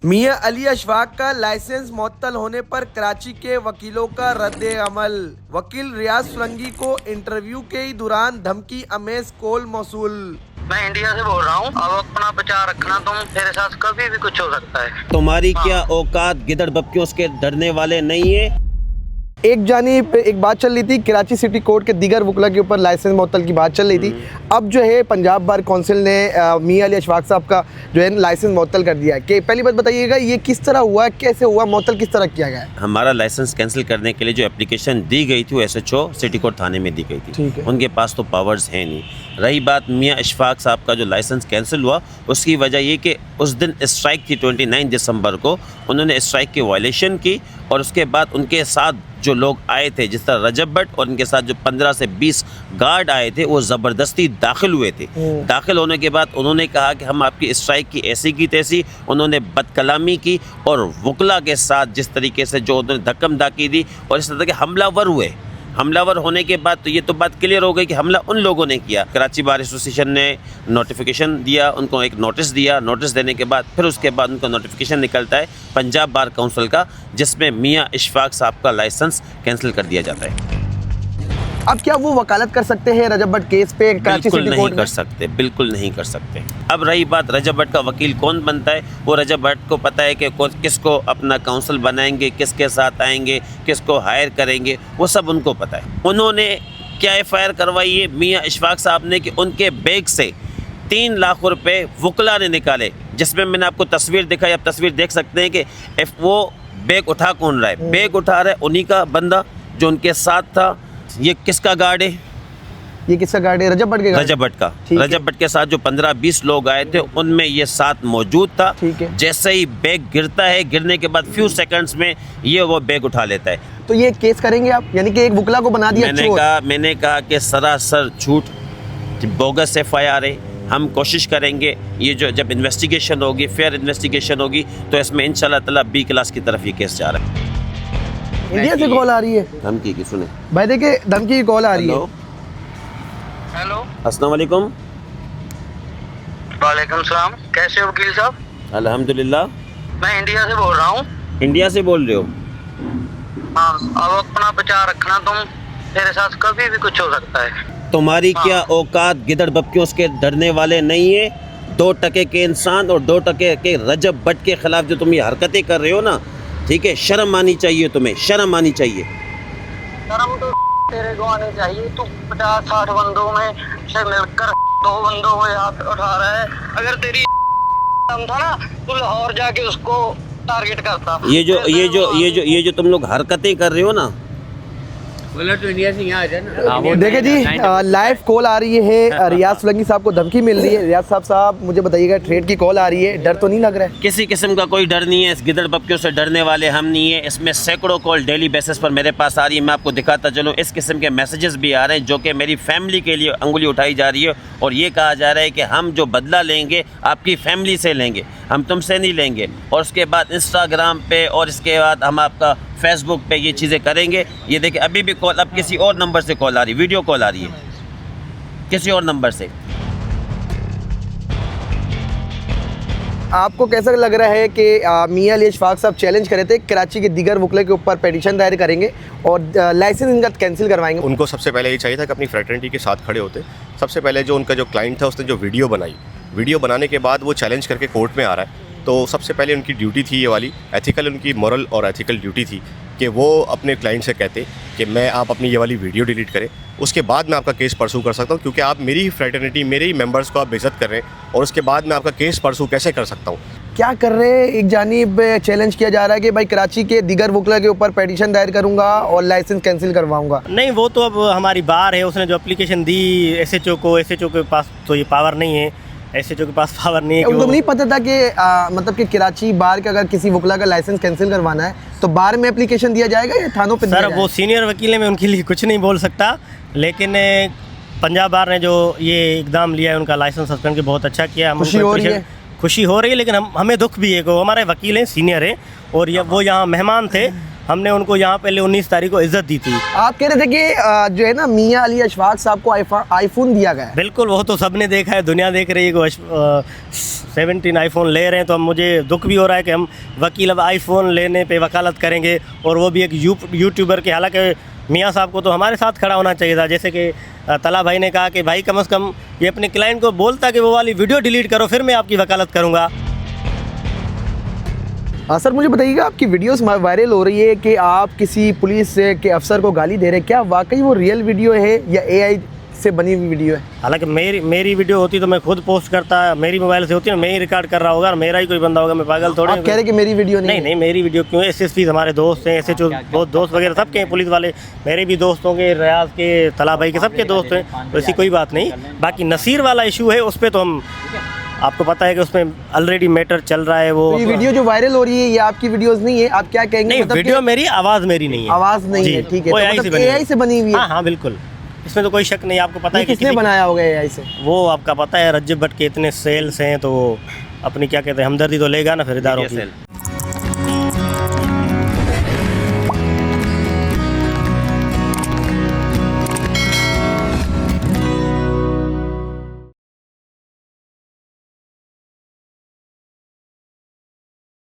मियां अली अशफाक का लाइसेंस मुअत्तल होने पर कराची के वकीलों का रद्द अमल। वकील रियाज सुलंगी को इंटरव्यू के ही दौरान धमकी अमेज कॉल मौसूल। मैं इंडिया से बोल रहा हूँ, अब अपना बचाव रखना, तुम मेरे साथ कभी भी कुछ हो सकता है। तुम्हारी क्या औकात गिदड़ बप्पियों के डरने वाले नहीं है। एक जानिब एक बात चल रही थी कराची सिटी कोर्ट के दीगर वकला के ऊपर लाइसेंस मुअत्तल की बात चल रही थी। अब जो है पंजाब बार काउंसिल ने मियां अली अशफाक साहब का जो है लाइसेंस मुअत्तल कर दिया है। कि पहली बात बताइएगा ये किस तरह हुआ, कैसे हुआ, मुअत्तल किस तरह किया गया है? हमारा लाइसेंस कैंसिल करने के लिए जो एप्लीकेशन दी गई थी वो SHO सिटी कोर्ट थाने में दी गई थी। उनके पास तो पावर्स हैं नहीं। रही बात मियां अशफाक साहब का जो लाइसेंस कैंसिल हुआ उसकी वजह ये कि उस दिन स्ट्राइक थी 29 दिसंबर को, उन्होंने स्ट्राइक की वायलेशन की और उसके बाद उनके साथ जो लोग आए थे जिस तरह रजब भट्ट और उनके साथ जो 15 से 20 गार्ड आए थे वो ज़बरदस्ती दाखिल हुए थे। दाखिल होने के बाद उन्होंने कहा कि हम आपकी स्ट्राइक की ऐसी की तैसी, उन्होंने बदकलामी की और वकला के साथ जिस तरीके से जो उन्होंने धक्कम धाकी दी और इस तरह के हमलावर हुए। हमलावर होने के बाद तो ये तो बात क्लियर हो गई कि हमला उन लोगों ने किया। कराची बार एसोसिएशन ने नोटिफिकेशन दिया, उनको एक नोटिस दिया। नोटिस देने के बाद फिर उसके बाद उनको नोटिफिकेशन निकलता है पंजाब बार काउंसिल का, जिसमें मियां अशफाक साहब का लाइसेंस कैंसिल कर दिया जाता है। अब क्या वो वकालत कर सकते हैं रजब भट्ट केस पे कराची बिल्कुल सिटी नहीं कोर्ट में? कर सकते, बिल्कुल नहीं कर सकते। अब रही बात रजब भट्ट का वकील कौन बनता है, वो रजब भट्ट को पता है कि किसको अपना काउंसिल बनाएंगे, किसके साथ आएंगे, किसको हायर करेंगे, वो सब उनको पता है। उन्होंने क्या FIR करवाई है मियां अशफाक साहब ने कि उनके बैग से 3 लाख रुपए वकला ने निकाले, जिसमें मैंने आपको तस्वीर दिखाई। आप तस्वीर देख सकते हैं कि वो बैग उठा कौन रहा है। बैग उठा रहा है उन्हीं का बंदा जो उनके साथ था। ये किसका गार्ड है? ये किसका गार्ड है? रजब भट्ट के गार्ड? रजब भट्ट का। रजब भट्ट के साथ जो 15-20 लोग आए थे उनमें ये साथ मौजूद था। जैसे ही बैग गिरता है, गिरने के बाद फ्यू सेकंड्स में ये वो बैग उठा लेता है। तो ये केस करेंगे आप, यानी कि एक वकला को बना दिया? मैंने कहा कि सरासर झूठ, बोगस FIR है। हम कोशिश करेंगे ये जो जब इन्वेस्टिगेशन होगी, फेयर इन्वेस्टिगेशन होगी, तो इसमें इंशाल्लाह ताला B क्लास की तरफ ये केस जा रहा है। इंडिया से कॉल आ रही है धमकी की, सुने भाई, देखिए धमकी की कॉल आ रही है। हेलो, अस्सलाम वालेकुम। वालेकुम सलाम, कैसे हो वकील साहब? अल्हम्दुलिल्लाह। मैं इंडिया से बोल रहा हूँ। इंडिया से बोल रहे हो? हाँ, अब अपना बचाव रखना, तुम मेरे साथ कभी भी कुछ हो सकता है। तुम्हारी क्या औकात गिदड़ बप्पियों के डरने वाले नहीं है। 2% के इंसान और 2% के रजब भट्ट के खिलाफ जो तुम ये हरकतें कर रहे हो ना, ठीक है, शर्म आनी चाहिए तुम्हें, शर्म आनी चाहिए। शर्म तो तेरे को आनी चाहिए। तू 50-60 बंदों में से मिलकर 2 बंदों में हाथ उठा रहा है। अगर तेरी दम था ना, तू लाहौर जाके उसको टारगेट करता। ये जो तुम लोग हरकतें कर रहे हो ना, तो इंडिया से यहाँ आ जाए ना। देखिए जी, लाइव कॉल आ रही है, रियाज सुलंगी साहब को धमकी मिल रही है। रियाज साहब मुझे बताइएगा, ट्रेड की कॉल आ रही है, डर तो नहीं लग रहा है? किसी किस्म का कोई डर नहीं है। इस गिदड़ बप्पियों से डरने वाले हम नहीं है। इसमें सैकड़ों कॉल डेली बेसिस पर मेरे पास आ रही है। मैं आपको दिखाता चलूँ, इस किस्म के मैसेजेस भी आ रहे हैं जो कि मेरी फैमिली के लिए अंगुली उठाई जा रही है और ये कहा जा रहा है कि हम जो बदला लेंगे आपकी फैमिली से लेंगे, हम तुमसे नहीं लेंगे। और उसके बाद इंस्टाग्राम पे और इसके बाद हम आपका फेसबुक पे ये चीज़ें करेंगे। ये देखिए अभी भी कॉल, अब किसी और नंबर से कॉल आ रही है, वीडियो कॉल आ रही है किसी और नंबर से। आपको कैसा लग रहा है कि मियां अली अशफाक साहब चैलेंज करे थे कराची के दीगर वकले के ऊपर पिटीशन दायर करेंगे और लाइसेंस इनका कैंसिल करवाएंगे? उनको सबसे पहले ये चाहिए था कि अपनी फ्रेटर्निटी के साथ खड़े होते। सबसे पहले जो उनका जो क्लाइंट था उसने जो वीडियो बनाई, वीडियो बनाने के बाद वो चैलेंज करके कोर्ट में आ रहा है, तो सबसे पहले उनकी ड्यूटी थी ये वाली, एथिकल, उनकी मॉरल और एथिकल ड्यूटी थी कि वो अपने क्लाइंट से कहते कि मैं आप अपनी ये वाली वीडियो डिलीट करें, उसके बाद मैं आपका केस परसू कर सकता हूँ, क्योंकि आप मेरी ही फ्रेटर्निटी, मेरे ही मेंबर्स को आप बेइज्जत कर रहे हैं और उसके बाद मैं आपका केस परसू कैसे कर सकता हूँ। क्या कर रहे हैं? एक जानिब चैलेंज किया जा रहा है कि भाई कराची के दीगर वकला के ऊपर पिटीशन दायर करूंगा और लाइसेंस कैंसिल करवाऊंगा। नहीं, वो तो अब हमारी बार है, उसने जो एप्लीकेशन दी SHO के पास तो ये पावर नहीं है। SHO के पास पावर नहीं है। उनको नहीं पता था कि मतलब कि कराची बार का अगर किसी वकला का लाइसेंस कैंसिल करवाना है तो बार में एप्लीकेशन दिया जाएगा या थानों पे? सर वो सीनियर वकील है, मैं उनके लिए कुछ नहीं बोल सकता, लेकिन पंजाब बार ने जो ये इकदाम लिया है उनका लाइसेंस सस्पेंड के बहुत अच्छा किया। खुशी हो रही है, लेकिन हमें दुख भी है कि वो हमारे वकील हैं, सीनियर हैं और वो यहाँ मेहमान थे हमने उनको यहाँ पहले 19 तारीख को इज्जत दी थी। आप कह रहे थे कि जो है ना मियां अली अशफाक साहब को आईफोन दिया गया है। बिल्कुल, वो तो सबने देखा है, दुनिया देख रही है कि 17 आईफोन ले रहे हैं। तो अब मुझे दुख भी हो रहा है कि हम वकील अब आईफोन लेने पे वकालत करेंगे, और वो भी एक यूट्यूबर के। हालांकि मियां साहब को तो हमारे साथ खड़ा होना चाहिए था। जैसे कि तला भाई ने कहा कि भाई कम से कम ये अपने क्लाइंट को बोलता कि वो वाली वीडियो डिलीट करो, फिर मैं आपकी वकालत करूँगा। सर मुझे बताइएगा, आपकी वीडियोस वायरल हो रही है कि आप किसी पुलिस के अफसर को गाली दे रहे हैं, क्या वाकई वो रियल वीडियो है या एआई से बनी हुई वीडियो है? हालांकि मेरी वीडियो होती तो मैं खुद पोस्ट करता, मेरी मोबाइल से होती है, मैं ही रिकॉर्ड कर रहा होगा, और मेरा ही कोई बंदा होगा, मैं पागल थोड़े। आप कह रहे कि मेरी वीडियो नहीं? नहीं, मेरी वीडियो क्यों है? एसएसपी हमारे दोस्त हैं, SHO बहुत दोस्त वगैरह सबके हैं, पुलिस वाले मेरे भी दोस्त होंगे, रियाज के, तला भाई के, सबके दोस्त हैं, तो ऐसी कोई बात नहीं। बाकी नसीर वाला इशू है, उस पर तो हम, आपको पता है कि उसमें ऑलरेडी मैटर चल रहा है। वो तो ये वीडियो जो वायरल हो रही है ये आपकी वीडियोस नहीं है, आप क्या कहेंगे? नहीं, मतलब वीडियो मेरी, आवाज़ मेरी नहीं है, आवाज़ नहीं है, ठीक है, तो मतलब एआई से बनी हुई है? हाँ, बिल्कुल, इसमें तो कोई शक नहीं। आपको पता है कि किसने बनाया होगा एआई से? वो आपका पता है, रज्जब भट्ट के इतने सेल्स हैं, तो अपनी क्या कहते हैं, हमदर्दी तो लेगा ना फिर इदारों की।